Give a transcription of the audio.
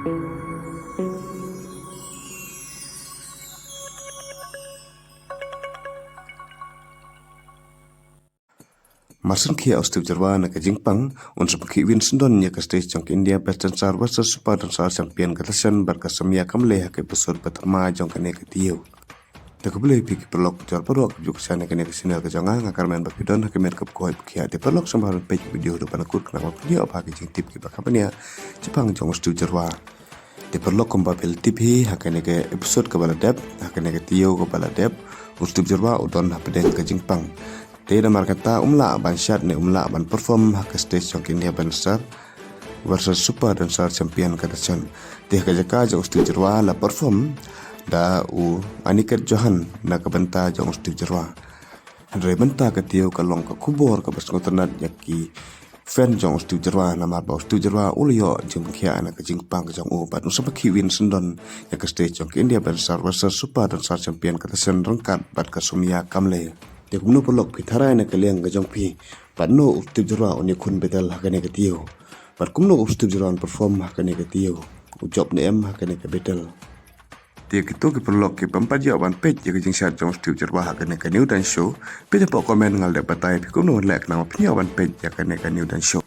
Marsan kia Steve Jarwa na kajingpang unsur paki Winston ya ke stage jong India Western Star versus Super dan Star Champion katasan berkasamia kamle hak episode pertama jong kene ketiyo. Tak boleh pikir perlok jual perlok juk sana kene kesinal kejangan ngakar main bapidon hak mer kep koi kia de perlok sambaran page video do panakut kenapa video apa jing tip ki bakapania Jepang jong Steve Jarwa. De perlok komba pel tip hi hak kene ke episode ke baladep hak kene ketiyo ke baladep Steve Jarwa udon hak pedeng kajingpang. Dia markata umla ban syat ne umla ban perform hak stage jong India Star versus Super dan Star Champion katasan. Dia kajaka jong Steve Jarwa la perform da u aniket johan na kabenta jong Steve Jarwa. Andre benta ketiyo kalong ka kubor ka basngotanat yaki fan jong Steve Jarwa na marba Steve Jarwa ulio jong kia anak kajingpang jong u bat usapa kiwin sendon yak stage jong India Star versus Super dan Star Champion katasan rengkat bat kasumia kamle. Dia kumno pelok pitharai na kaliang gajong pi patno Steve Jarwa oni kun betal hakane ketiyo pat kumno Steve Jarwa perform hakane ketiyo ujob ne em hakane ke betal dia gitu ke pelok ke pempat jawaban page ya gajing syat jong Steve Jarwa hakane ke new dan show pede pok komen ngal de batai kumno lek nama penyawan page ya kane ke new dan show